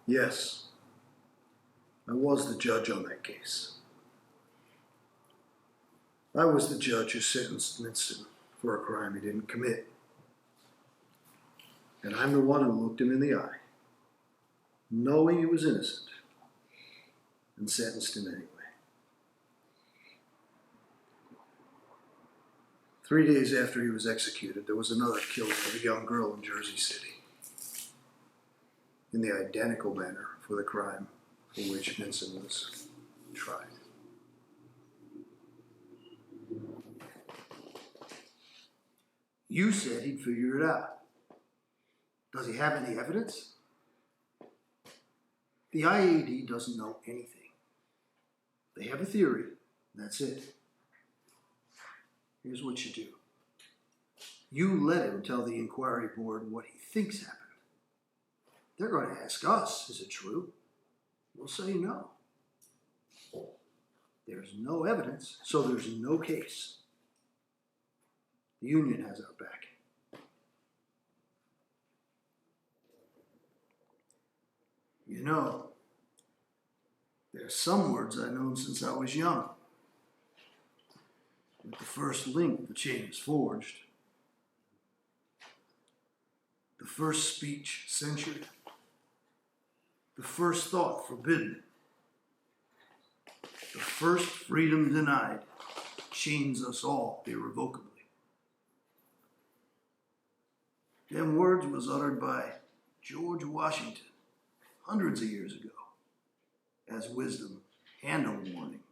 Yes, I was the judge on that case. I was the judge who sentenced Winston for a crime he didn't commit. And I'm the one who looked him in the eye, knowing he was innocent, and sentenced him anyway. 3 days after he was executed, there was another killing of a young girl in Jersey City, in the identical manner for the crime for which Vincent was tried. You said he'd figure it out. Does he have any evidence? The IAD doesn't know anything. They have a theory, that's it. Here's what you do. You let him tell the inquiry board what he thinks happened. They're going to ask us, is it true? We'll say no. There's no evidence, so there's no case. The union has our back. You know, there's some words I've known since I was young. With the first link, the chain is forged. The first speech censured. The first thought forbidden. The first freedom denied chains us all irrevocably. Them words was uttered by George Washington hundreds of years ago as wisdom and a warning.